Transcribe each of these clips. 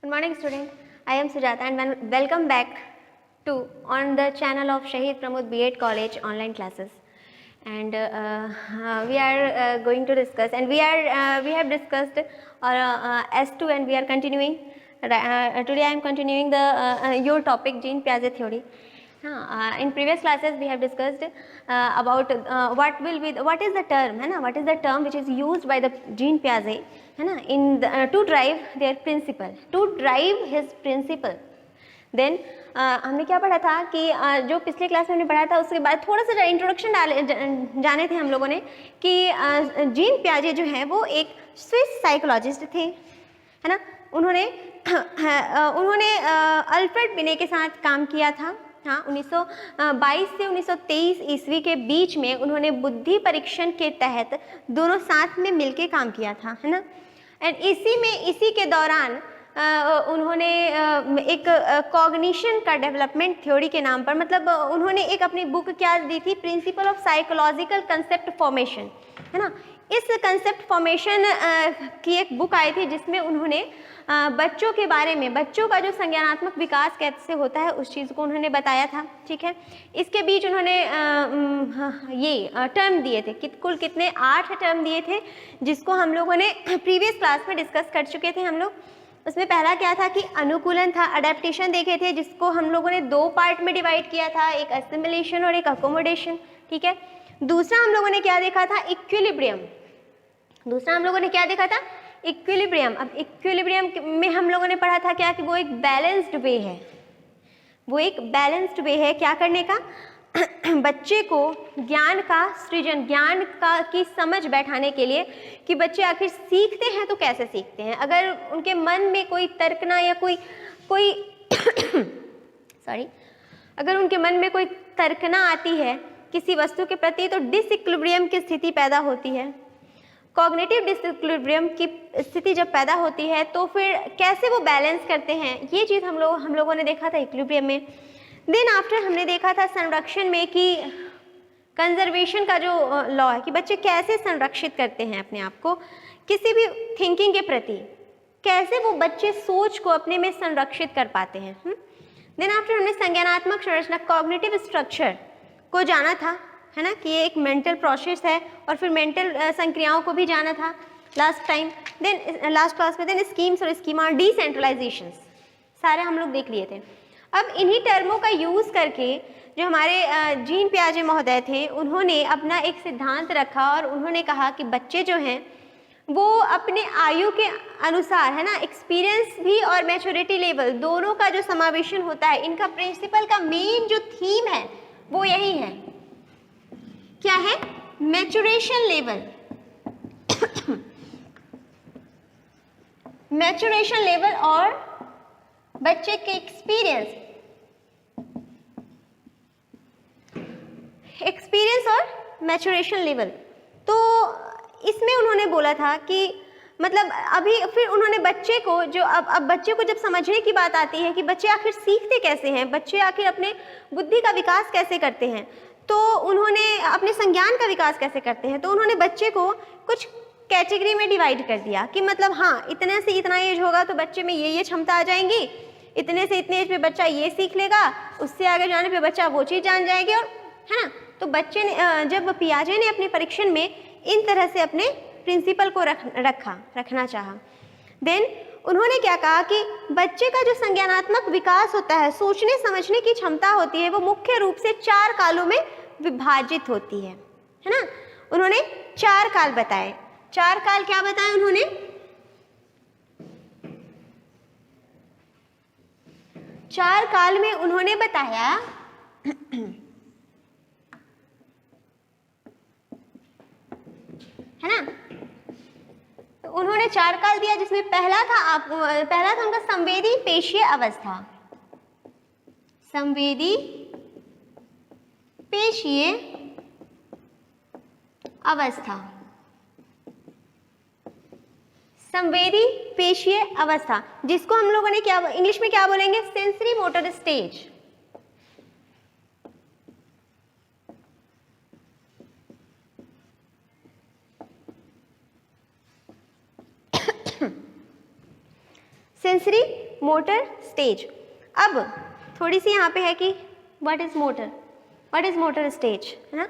Good morning, student. I am Sujata and welcome back to on the channel of Shahid Pramod B.Ed College online classes. And we are going to discuss, and we have discussed S2, and we are continuing. Today I am continuing the your topic Jean Piaget theory. In previous classes we have discussed about what is the term, है ना, what is the term which is used by the Jean Piaget, है ना, in to drive their principle, to drive his principle. Then हमने क्या पढ़ा था कि जो पिछले क्लास में हमने पढ़ा था उसके बाद थोड़ा सा इंट्रोडक्शन जाने थे हम लोगों ने कि जीन पियाजे जो हैं वो एक स्विस साइकोलॉजिस्ट थे, है ना. उन्होंने अल्फ्रेड बिने के साथ काम किया था. हाँ, 1922 से 1923 ईस्वी के बीच में उन्होंने बुद्धि परीक्षण के तहत दोनों साथ में मिलके काम किया था, है ना. एंड इसी के दौरान उन्होंने एक कॉग्निशन का डेवलपमेंट थ्योरी के नाम पर, मतलब उन्होंने एक अपनी बुक क्या दी थी, principle of psychological concept formation, है ना. इस कंसेप्ट फॉर्मेशन की एक बुक आई थी जिसमें उन्होंने बच्चों के बारे में, बच्चों का जो संज्ञानात्मक विकास कैसे होता है उस चीज़ को उन्होंने बताया था. ठीक है. इसके बीच उन्होंने ये टर्म दिए थे, कुल कितने 8 टर्म दिए थे जिसको हम लोगों ने प्रीवियस क्लास में डिस्कस कर चुके थे हम लोग. उसमें पहला क्या था कि अनुकूलन था, अडेप्टेशन देखे थे, जिसको हम लोगों ने 2 पार्ट में डिवाइड किया था, एक असिमिलेशन और एक अकोमोडेशन. ठीक है. दूसरा हम लोगों ने क्या देखा था, इक्विलिब्रियम. दूसरा हम लोगों ने क्या देखा था, इक्विलिब्रियम. अब इक्विलिब्रियम में हम लोगों ने पढ़ा था क्या कि वो एक बैलेंस्ड वे है, वो एक बैलेंस्ड वे है क्या करने का, बच्चे को ज्ञान का सृजन, ज्ञान का की समझ बैठाने के लिए कि बच्चे आखिर सीखते हैं तो कैसे सीखते हैं. अगर उनके मन में कोई तर्कना या कोई सॉरी अगर उनके मन में कोई तर्कना आती है किसी वस्तु के प्रति तो डिसइक्विलिब्रियम की स्थिति पैदा होती है. कॉग्निटिव डिसइक्विलिब्रियम की स्थिति जब पैदा होती है तो फिर कैसे वो बैलेंस करते हैं, ये चीज़ हम लोगों ने देखा था इक्विलिब्रियम में. देन आफ्टर हमने देखा था संरक्षण में कि कंजर्वेशन का जो लॉ है कि बच्चे कैसे संरक्षित करते हैं अपने आप को किसी भी थिंकिंग के प्रति, कैसे वो बच्चे सोच को अपने में संरक्षित कर पाते हैं. देन आफ्टर हमने संज्ञानात्मक संरचना, कॉग्निटिव स्ट्रक्चर को जाना था, है ना, कि ये एक मेंटल प्रोसेस है, और फिर मेंटल संक्रियाओं को भी जाना था last time. Then last class में देन स्कीम्स और स्कीमा, डिसेंट्रलाइजेशंस सारे हम लोग देख लिए थे. अब इन्हीं टर्मों का यूज़ करके जो हमारे जीन पियाजे महोदय थे उन्होंने अपना एक सिद्धांत रखा और उन्होंने कहा कि बच्चे जो हैं वो अपने आयु के अनुसार, है ना, एक्सपीरियंस भी और मैच्योरिटी लेवल दोनों का जो समावेशन होता है, इनका प्रिंसिपल का मेन जो थीम है वो यही है. क्या है, मैच्योरेशन लेवल. मैच्योरेशन लेवल और बच्चे के एक्सपीरियंस और मैच्योरेशन लेवल. तो इसमें उन्होंने बोला था कि मतलब अभी फिर उन्होंने बच्चे को जो अब बच्चे को जब समझने की बात आती है कि बच्चे आखिर सीखते कैसे हैं, बच्चे आखिर अपने बुद्धि का विकास कैसे करते हैं, तो उन्होंने अपने संज्ञान का विकास कैसे करते हैं, तो उन्होंने बच्चे को कुछ कैटेगरी में डिवाइड कर दिया कि मतलब हाँ, इतने से इतना एज होगा तो बच्चे में ये क्षमता आ जाएंगी, इतने से इतने एज पे बच्चा ये सीख लेगा, उससे आगे जाने पे बच्चा वो चीज़ जान जाएगी, और है ना. तो बच्चे ने जब पियाजे ने अपने परीक्षण में इन तरह से अपने प्रिंसिपल को रखना चाहा, देन उन्होंने क्या कहा कि बच्चे का जो संज्ञानात्मक विकास होता है, सोचने समझने की क्षमता होती है, वो मुख्य रूप से 4 कालों में विभाजित होती है ना. उन्होंने 4 काल बताए. 4 काल क्या बताए उन्होंने, चार काल में उन्होंने बताया है ना. तो उन्होंने 4 काल दिया जिसमें पहला था उनका संवेदी पेशीय अवस्था. संवेदी पेशीय अवस्था, संवेदी पेशीय अवस्था, जिसको हम लोगों ने क्या इंग्लिश में क्या बोलेंगे, sensory motor stage. Sensory motor stage. अब थोड़ी सी यहाँ पे है कि what is motor, what is motor stage, है ना।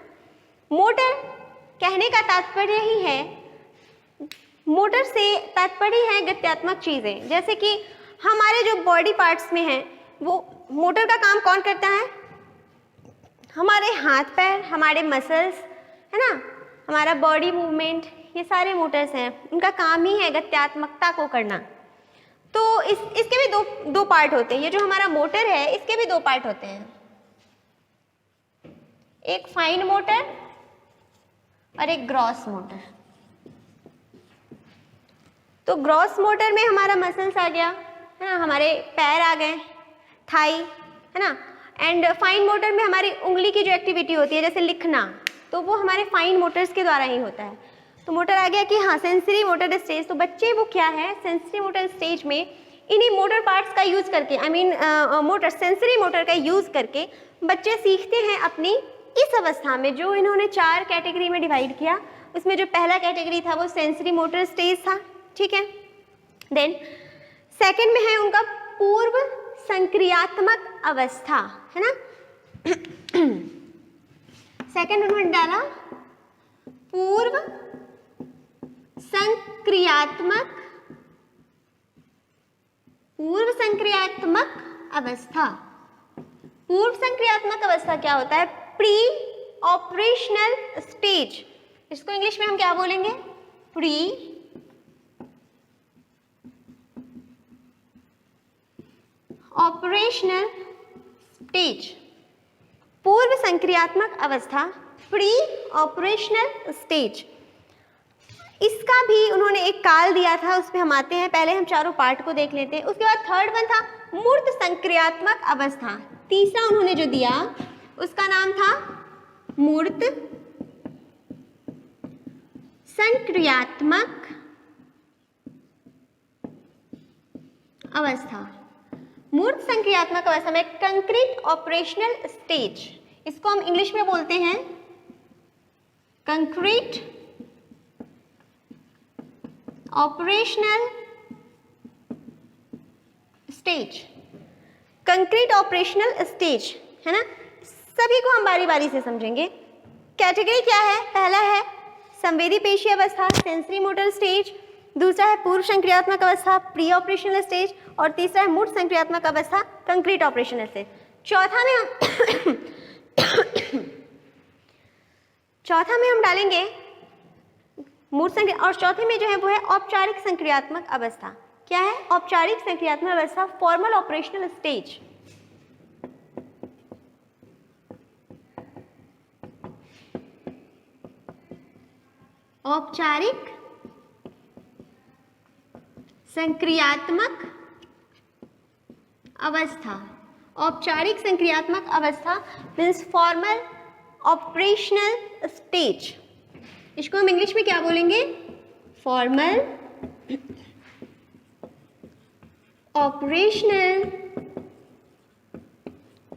मोटर कहने का तात्पर्य ही है, मोटर से तात्पर्य है गत्यात्मक चीजें, जैसे कि हमारे जो बॉडी पार्ट्स में हैं वो मोटर का काम कौन करता है, हमारे हाथ पैर, हमारे मसल्स, है ना, हमारा बॉडी मूवमेंट, ये सारे मोटर्स हैं, उनका काम ही है गत्यात्मकता को करना। तो इसके भी दो पार्ट होते हैं। ये जो हमारा मोटर है इसके भी दो पार्ट होते हैं, एक फाइन मोटर और एक ग्रॉस मोटर। तो ग्रॉस मोटर में हमारा मसल्स आ गया, है ना, हमारे पैर आ गए, थाई, है ना, एंड फाइन मोटर में हमारी उंगली की जो एक्टिविटी होती है जैसे लिखना, तो वो हमारे फाइन मोटर्स के द्वारा ही होता है। तो मोटर आ गया कि हाँ सेंसरी मोटर स्टेज। तो बच्चे वो क्या है, सेंसरी मोटर स्टेज में इन्हीं मोटर पार्ट्स का यूज करके, I mean motor, sensory motor का यूज करके बच्चे सीखते हैं अपनी इस अवस्था में, जो इन्होंने 4 कैटेगरी में डिवाइड किया। उसमें जो पहला कैटेगरी था वो सेंसरी मोटर स्टेज था, ठीक है। देन सेकंड में है उनका पूर्व संक्रियात्मक अवस्था, है ना। सेकंड उन्होंने डाला पूर्व संक्रियात्मक अवस्था। पूर्व संक्रियात्मक अवस्था क्या होता है, प्री ऑपरेशनल स्टेज। इसको इंग्लिश में हम क्या बोलेंगे, प्री ऑपरेशनल स्टेज। पूर्व संक्रियात्मक अवस्था, प्री ऑपरेशनल स्टेज। इसका भी उन्होंने एक काल दिया था, उस पर हम आते हैं। पहले हम चारों पार्ट को देख लेते हैं। उसके बाद थर्ड वन था मूर्त संक्रियात्मक अवस्था। तीसरा उन्होंने जो दिया उसका नाम था मूर्त संक्रियात्मक अवस्था। मूर्त संक्रियात्मक अवस्था में कंक्रीट ऑपरेशनल स्टेज, इसको हम इंग्लिश में बोलते हैं concrete operational stage. Concrete operational stage, है ना। सभी को हम बारी बारी से समझेंगे। कैटेगरी क्या है, पहला है संवेदी पेशी अवस्था, सेंसरी मोटर स्टेज। दूसरा है पूर्व संक्रियात्मक अवस्था, प्री ऑपरेशनल स्टेज। और तीसरा है मूर्त संक्रियात्मक अवस्था, कंक्रीट ऑपरेशनल स्टेज। चौथा में हम डालेंगे मूर्त संक्रिया, और चौथे में जो है वो है औपचारिक संक्रियात्मक अवस्था। क्या है औपचारिक संक्रियात्मक अवस्था, फॉर्मल ऑपरेशनल स्टेज। औपचारिक संक्रियात्मक अवस्था। औपचारिक संक्रियात्मक अवस्था मीन्स फॉर्मल ऑपरेशनल स्टेज। इसको हम इंग्लिश में क्या बोलेंगे, फॉर्मल ऑपरेशनल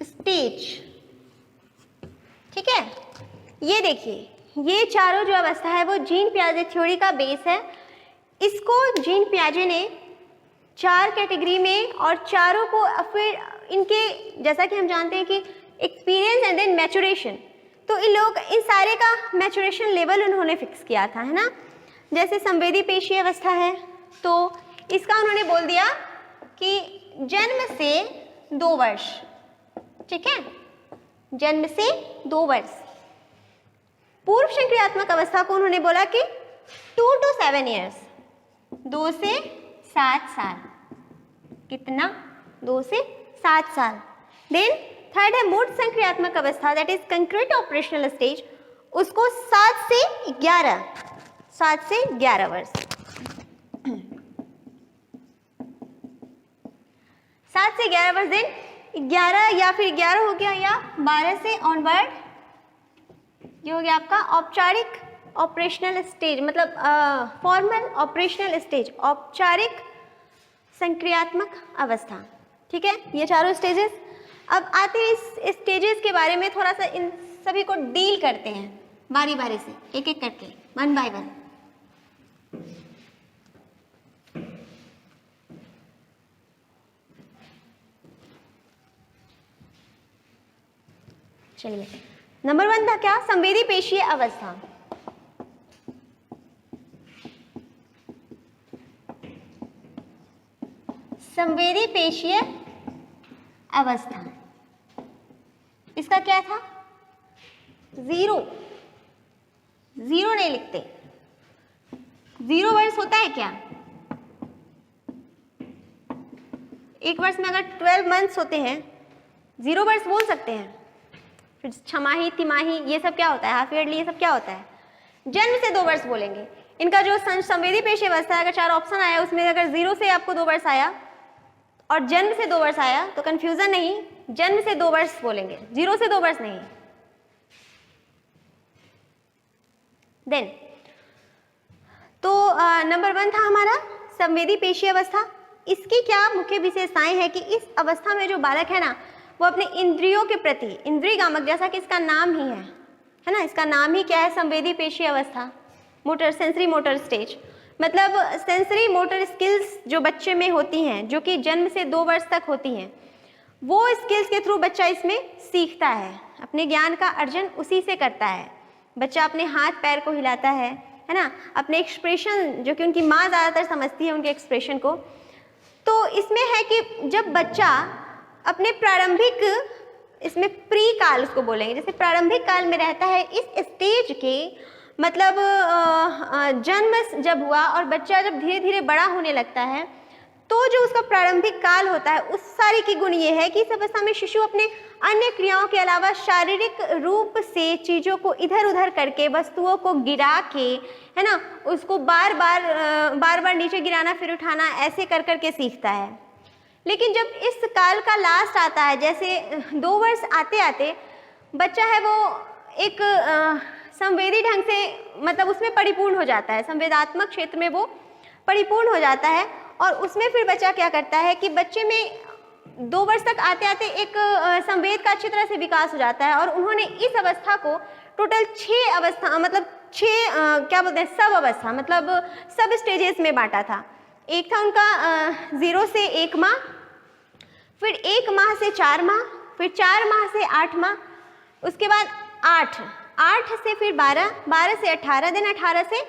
स्टेज, ठीक है। ये देखिए, ये चारों जो अवस्था है वो जीन पियाजे थ्योरी का बेस है। इसको जीन पियाजे ने 4 कैटेगरी में, और चारों को फिर इनके, जैसा कि हम जानते हैं कि एक्सपीरियंस एंड देन मैचुरेशन, तो इन लोग इन सारे का मैचुरेशन लेवल उन्होंने फिक्स किया था, है ना। जैसे संवेदी पेशी अवस्था है तो इसका उन्होंने बोल दिया कि जन्म से 2 वर्ष, ठीक है, जन्म से 2 वर्ष। पूर्व संक्रियात्मक अवस्था को उन्होंने बोला कि 2 to 7 years, 2 से 7 साल। कितना, 2 से 7 साल। देन थर्ड है मूर्त संक्रियात्मक अवस्था, that is concrete operational stage. उसको 7 से 11 वर्ष। 7 से 11 वर्ष। देन 11 या फिर 11 हो गया, या 12 से ऑनवर्ड ये हो गया आपका औपचारिक ऑपरेशनल स्टेज, मतलब फॉर्मल ऑपरेशनल स्टेज, औपचारिक संक्रियात्मक अवस्था, ठीक है। ये चारों स्टेजेस। अब आते हैं इस स्टेजेस के बारे में, थोड़ा सा इन सभी को डील करते हैं बारी बारी से, एक एक करके, 1 by 1। चलिए, नंबर 1 था क्या? संवेदी पेशीय अवस्था। संवेदी पेशीय अवस्था, इसका क्या था? जीरो नहीं लिखते, 0 वर्ष होता है क्या? एक वर्ष में अगर 12 मंथ्स होते हैं, 0 वर्ष बोल सकते हैं। फिर छमाही, तिमाही, ये सब क्या होता है? हाफ ईयरली, ये सब क्या होता है? जन्म से 2 वर्ष बोलेंगे। इनका जो संवेदी पेशीय अवस्था है, अगर 4 ऑप्शन आया उसमें अगर 0 से आपको 2 वर्ष आया और जन्म से 2 वर्ष आया तो कंफ्यूजन नहीं, जन्म से 2 वर्ष बोलेंगे, 0 से 2 वर्ष नहीं। देन तो नंबर 1 था हमारा संवेदी पेशीय अवस्था। इसकी क्या मुख्य विशेषताएं हैं कि इस अवस्था में जो बालक है ना, वो अपने इंद्रियों के प्रति, इंद्रिय गामक, जैसा कि इसका नाम ही है ना, इसका नाम ही क्या है? संवेदी पेशीय अवस्था, मोटर, सेंसरी मोटर स्टेज। मतलब सेंसरी मोटर स्किल्स जो बच्चे में होती हैं, जो कि जन्म से 2 वर्ष तक होती हैं, वो स्किल्स के थ्रू बच्चा इसमें सीखता है, अपने ज्ञान का अर्जन उसी से करता है। बच्चा अपने हाथ पैर को हिलाता है ना, अपने एक्सप्रेशन, जो कि उनकी माँ ज़्यादातर समझती है उनके एक्सप्रेशन को। तो इसमें है कि जब बच्चा अपने प्रारंभिक, इसमें प्री काल उसको बोलेंगे, जैसे प्रारंभिक काल में रहता है, इस स्टेज के मतलब जन्म जब हुआ और बच्चा जब धीरे धीरे बड़ा होने लगता है, तो जो उसका प्रारंभिक काल होता है, उस सारी की गुण ये है कि इस अवस्था में शिशु अपने अन्य क्रियाओं के अलावा शारीरिक रूप से चीज़ों को इधर उधर करके, वस्तुओं को गिरा के, है ना, उसको बार बार नीचे गिराना फिर उठाना, ऐसे कर करके सीखता है। लेकिन जब इस काल का लास्ट आता है, जैसे 2 वर्ष आते आते बच्चा है वो एक संवेदी ढंग से, मतलब उसमें परिपूर्ण हो जाता है, संवेदात्मक क्षेत्र में वो परिपूर्ण हो जाता है। और उसमें फिर बच्चा क्या करता है कि बच्चे में 2 वर्ष तक आते आते एक संवेद का अच्छी तरह से विकास हो जाता है। और उन्होंने इस अवस्था को टोटल 6 अवस्था, मतलब 6 क्या बोलते हैं, सब अवस्था, मतलब सब स्टेजेस में बांटा था। एक था उनका 0 से 1 माह, फिर 1 माह से 4 माह, फिर 4 माह से 8 माह, उसके बाद 8 से फिर 12 से 18 दिन, 18 से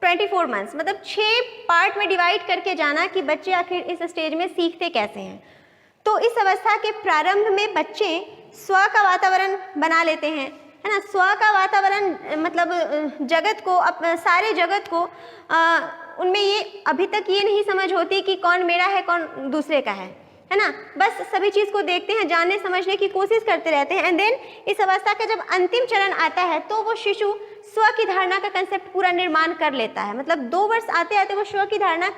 24 मंथ्स, मतलब 6 पार्ट में डिवाइड करके जाना कि बच्चे आखिर इस स्टेज में सीखते कैसे हैं। तो इस अवस्था के प्रारंभ में बच्चे स्व का वातावरण बना लेते हैं, है ना। स्व का वातावरण मतलब जगत को, सारे जगत को उनमें ये अभी तक ये नहीं समझ होती कि कौन मेरा है कौन दूसरे का है ना। बस सभी चीज़ को देखते हैं, जानने समझने की कोशिश करते रहते हैं। एंड देन इस अवस्था का जब अंतिम चरण आता है तो वो शिशु स्व की धारणा का कंसेप्ट पूरा निर्माण कर लेता है। मतलब 2 वर्ष आते आते वो स्व की धारणा,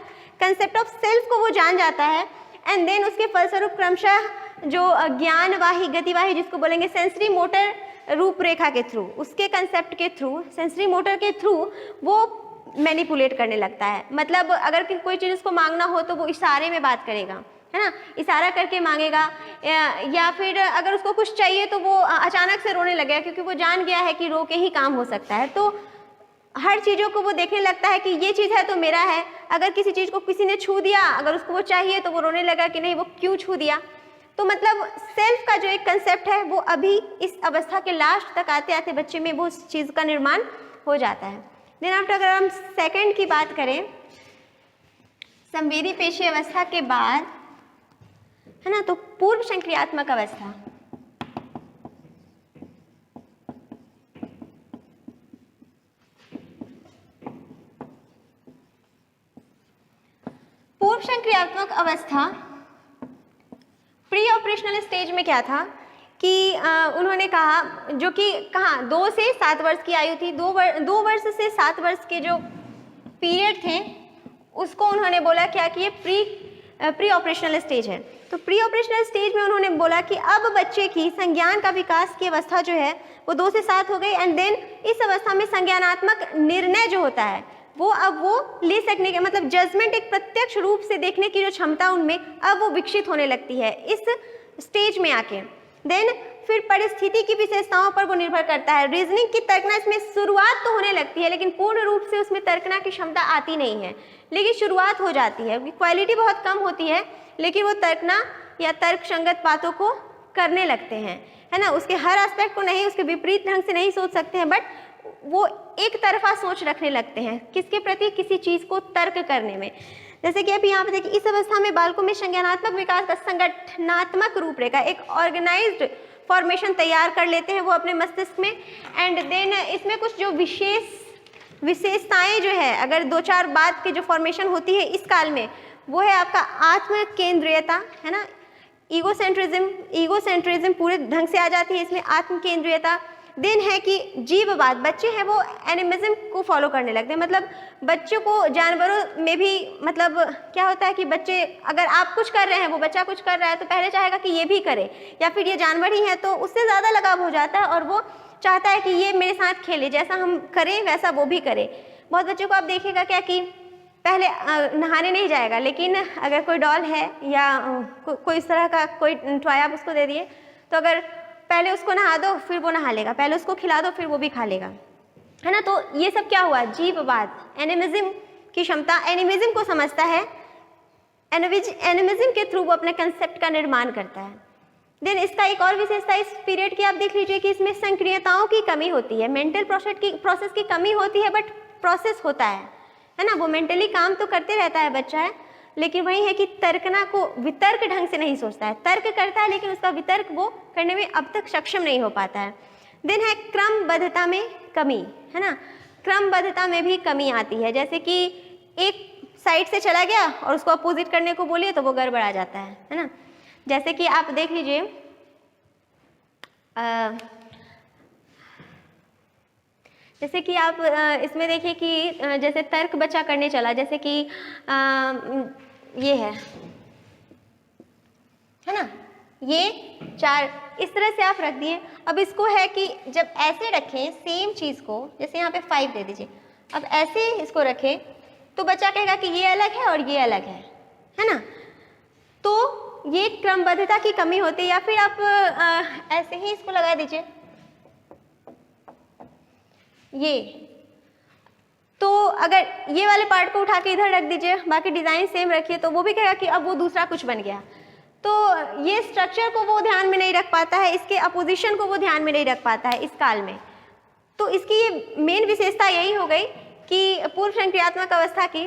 कंसेप्ट ऑफ सेल्फ को वो जान जाता है। एंड देन उसके फलस्वरूप क्रमशः जो ज्ञानवाही, गतिवाही जिसको बोलेंगे सेंसरी मोटर रूपरेखा के थ्रू, उसके कंसेप्ट के थ्रू, सेंसरी मोटर के थ्रू वो मैनिपुलेट करने लगता है। मतलब अगर कोई चीज़ उसको मांगना हो तो वो इशारे में बात करेगा, है ना, इशारा करके मांगेगा। या फिर अगर उसको कुछ चाहिए तो वो अचानक से रोने लगेगा, क्योंकि वो जान गया है कि रो के ही काम हो सकता है। तो हर चीज़ों को वो देखने लगता है कि ये चीज़ है तो मेरा है। अगर किसी चीज़ को किसी ने छू दिया, अगर उसको वो चाहिए तो वो रोने लगा कि नहीं वो क्यों छू दिया। तो मतलब सेल्फ का जो एक कंसेप्ट है वो अभी इस अवस्था के लास्ट तक आते आते बच्चे में वो उस चीज़ का निर्माण हो जाता है। देन आफ्टर अगर हम सेकंड की बात करें, संवेदी पेशी अवस्था के बाद, है ना, तो पूर्व संक्रियात्मक अवस्था। पूर्व संक्रियात्मक अवस्था प्री ऑपरेशनल स्टेज में क्या था कि उन्होंने कहा, जो कि कहाँ 2 से 7 वर्ष की आयु थी, 2 वर्ष से 7 वर्ष के जो पीरियड थे उसको उन्होंने बोला क्या कि ये प्री ऑपरेशनल स्टेज है। तो प्री ऑपरेशनल स्टेज में उन्होंने बोला कि अब बच्चे की संज्ञान का विकास की अवस्था जो है वो 2 से 7 हो गई। एंड देन इस अवस्था में संज्ञानात्मक निर्णय जो होता है वो अब वो ले सकने के, मतलब जजमेंट, एक प्रत्यक्ष रूप से देखने की जो क्षमता उनमें अब वो विकसित होने लगती है इस स्टेज में आके। देन फिर परिस्थिति की विशेषताओं पर वो निर्भर करता है। रीजनिंग की तर्कना इसमें शुरुआत तो होने लगती है, लेकिन पूर्ण रूप से उसमें तर्कना की क्षमता आती नहीं है, लेकिन शुरुआत हो जाती है। क्वालिटी बहुत कम होती है, लेकिन वो तर्कना या तर्क संगत बातों को करने लगते हैं, है ना, उसके हर एस्पेक्ट को नहीं, उसके विपरीत ढंग से नहीं सोच सकते हैं, बट वो एक तरफा सोच रखने लगते हैं किसके प्रति, किसी चीज़ को तर्क करने में। जैसे कि अभी यहाँ पे देखिए, इस अवस्था में बालकों में संज्ञानात्मक विकास का संगठनात्मक रूपरेखा, एक ऑर्गेनाइज्ड फॉर्मेशन तैयार कर लेते हैं वो अपने मस्तिष्क में। एंड देन इसमें कुछ जो विशेषताएं जो है, अगर 2-4 बात की जो फॉर्मेशन होती है इस काल में, वो है आपका आत्म केंद्रीयता, है ना, ईगोसेंट्रिज्म पूरे ढंग से आ जाती है इसमें, आत्म केंद्रीयता। देन है कि जीववाद, बच्चे हैं वो एनिमिज्म को फॉलो करने लगते हैं, मतलब बच्चों को जानवरों में भी, मतलब क्या होता है कि बच्चे, अगर आप कुछ कर रहे हैं, वो बच्चा कुछ कर रहा है, तो पहले चाहेगा कि ये भी करे, या फिर ये जानवर ही है तो उससे ज़्यादा लगाव हो जाता है और वो चाहता है कि ये मेरे साथ खेले, जैसा हम करें वैसा वो भी करे। बहुत बच्चों को आप देखिएगा क्या कि पहले नहाने नहीं जाएगा, लेकिन अगर कोई डॉल है या कोई इस तरह का कोई टॉय आप उसको दे दिए, तो अगर पहले उसको नहा दो फिर वो नहा लेगा, पहले उसको खिला दो फिर वो भी खा लेगा, है ना। तो ये सब क्या हुआ, जीववाद, एनिमिज्म की क्षमता, एनिमिज्म को समझता है, एनिमिज्म के थ्रू वो अपने कंसेप्ट का निर्माण करता है। देन इसका एक और विशेषता इस पीरियड की आप देख लीजिए कि इसमें संक्रियताओं की कमी होती है, मेंटल प्रोसेस की कमी होती है, बट प्रोसेस होता है ना, वो मेंटली काम तो करते रहता है बच्चा है, लेकिन वही है कि तर्कना को वितर्क ढंग से नहीं सोचता है, तर्क करता है लेकिन उसका वितर्क वो करने में अब तक सक्षम नहीं हो पाता है। देन है क्रमबद्धता में कमी, है ना, क्रमबद्धता में भी कमी आती है, जैसे कि एक साइड से चला गया और उसको अपोजिट करने को बोलिए तो वो गड़बड़ा जाता है ना। जैसे कि आप देख लीजिए, जैसे कि आप इसमें देखिए कि जैसे तर्क बच्चा करने चला, जैसे कि ये है ना, ये 4 इस तरह से आप रख दिए। अब इसको है कि जब ऐसे रखें सेम चीज़ को, जैसे यहाँ पे 5 दे दीजिए, अब ऐसे इसको रखें तो बच्चा कहेगा कि ये अलग है और ये अलग है ना। तो ये क्रमबद्धता की कमी होती है। या फिर आप ऐसे ही इसको लगा दीजिए, ये तो अगर ये वाले पार्ट को उठा के इधर रख दीजिए, बाकी डिज़ाइन सेम रखिए, तो वो भी कहेगा कि अब वो दूसरा कुछ बन गया। तो ये स्ट्रक्चर को वो ध्यान में नहीं रख पाता है, इसके अपोजिशन को वो ध्यान में नहीं रख पाता है इस काल में। तो इसकी ये मेन विशेषता यही हो गई कि पूर्व संक्रियात्मक अवस्था की,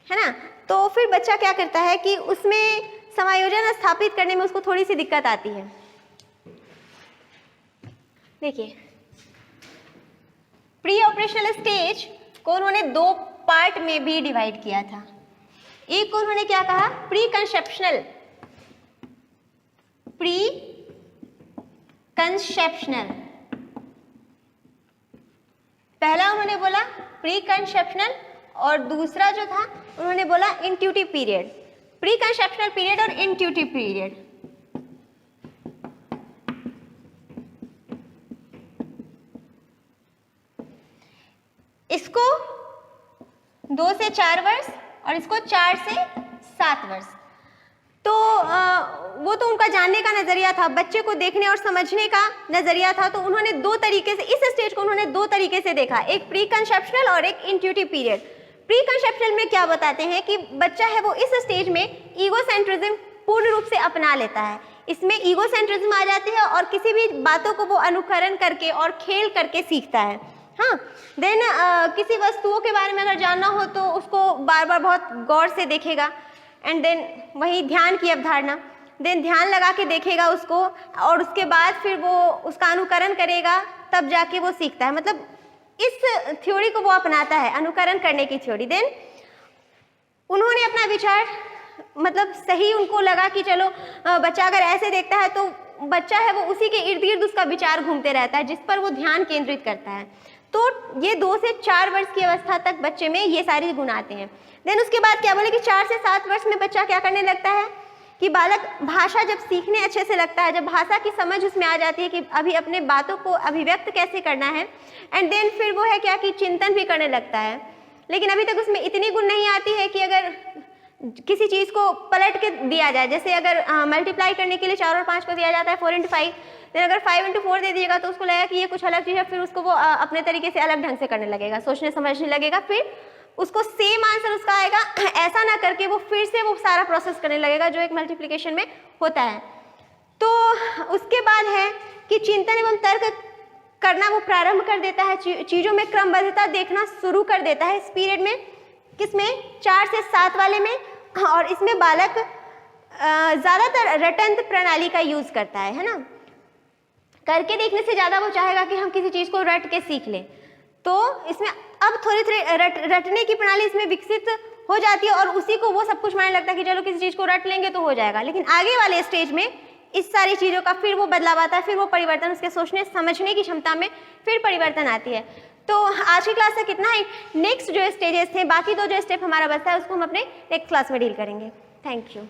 है ना। तो फिर बच्चा क्या करता है कि उसमें समायोजन स्थापित करने में उसको थोड़ी सी दिक्कत आती है। देखिए, प्री ऑपरेशनल स्टेज को उन्होंने 2 पार्ट में भी डिवाइड किया था। एक को उन्होंने क्या कहा, प्री कंसेप्शनल, पहला उन्होंने बोला प्री कंसेप्शनल और दूसरा जो था उन्होंने बोला intuitive period. Pre conceptional period और इंट्यूटिव पीरियड, इसको 2 से 4 वर्ष और इसको 4 से 7 वर्ष। तो वो तो उनका जानने का नजरिया था, बच्चे को देखने और समझने का नजरिया था। तो उन्होंने 2 तरीके से इस स्टेज को उन्होंने 2 तरीके से देखा, एक प्री कंसेप्शनल और एक इंट्यूटिव पीरियड। प्री कंसेप्शनल में क्या बताते हैं कि बच्चा है वो इस स्टेज में ईगोसेंट्रिज्म पूर्ण रूप से अपना लेता है, इसमें ईगोसेंट्रिज्म आ जाती है और किसी भी बातों को वो अनुकरण करके और खेल करके सीखता है। हाँ, देन किसी वस्तुओं के बारे में अगर जानना हो तो उसको बार बार बहुत गौर से देखेगा। एंड देन वही ध्यान की अवधारणा, देन ध्यान लगा के देखेगा उसको और उसके बाद फिर वो उसका अनुकरण करेगा, तब जाके वो सीखता है। मतलब इस थ्योरी को वो अपनाता है, अनुकरण करने की थ्योरी। देन उन्होंने अपना विचार, मतलब सही उनको लगा कि चलो बच्चा अगर ऐसे देखता है तो बच्चा है वो उसी के इर्द गिर्द उसका विचार घूमते रहता है, जिस पर वो ध्यान केंद्रित करता है। तो ये 2 से 4 वर्ष की अवस्था तक बच्चे में ये सारी गुण आते हैं। देन उसके बाद क्या बोले कि 4 से 7 वर्ष में बच्चा क्या करने लगता है कि बालक भाषा जब सीखने अच्छे से लगता है, जब भाषा की समझ उसमें आ जाती है कि अभी अपने बातों को अभिव्यक्त कैसे करना है, एंड देन फिर वो है क्या कि चिंतन भी करने लगता है। लेकिन अभी तक उसमें इतनी गुण नहीं आती है कि अगर किसी चीज़ को पलट के दिया जाए, जैसे अगर मल्टीप्लाई करने के लिए 4 और 5 को दिया जाता है 4 into 5, देन अगर 5 into 4 दे दिएगा तो उसको लगेगा कि ये कुछ अलग चीज़ है, फिर उसको वो अपने तरीके से अलग ढंग से करने लगेगा, सोचने समझने लगेगा, फिर उसको सेम आंसर उसका आएगा। ऐसा ना करके वो फिर से वो सारा प्रोसेस करने लगेगा जो एक मल्टीप्लिकेशन में होता है। तो उसके बाद है कि चिंतन एवं तर्क करना वो प्रारंभ कर देता है, चीज़ों में क्रमबद्धता देखना शुरू कर देता है इस पीरियड में। किसमें? 4 से 7 वाले में। और इसमें बालक ज़्यादातर रटंत प्रणाली का यूज़ करता है ना। करके देखने से ज़्यादा वो चाहेगा कि हम किसी चीज़ को रट के सीख लें। तो इसमें अब थोड़ी थोड़ी रटने की प्रणाली इसमें विकसित हो जाती है और उसी को वो सब कुछ मानने लगता है कि चलो किसी चीज़ को रट लेंगे तो हो जाएगा। लेकिन आगे वाले स्टेज में इस सारी चीज़ों का फिर वो बदलाव आता है, फिर वो परिवर्तन, उसके सोचने समझने की क्षमता में फिर परिवर्तन आती है। तो आज की क्लास तक इतना ही। नेक्स्ट जो स्टेजेस थे, बाकी 2 जो स्टेप हमारा बचता है उसको हम अपने नेक्स्ट क्लास में डील करेंगे। Thank you.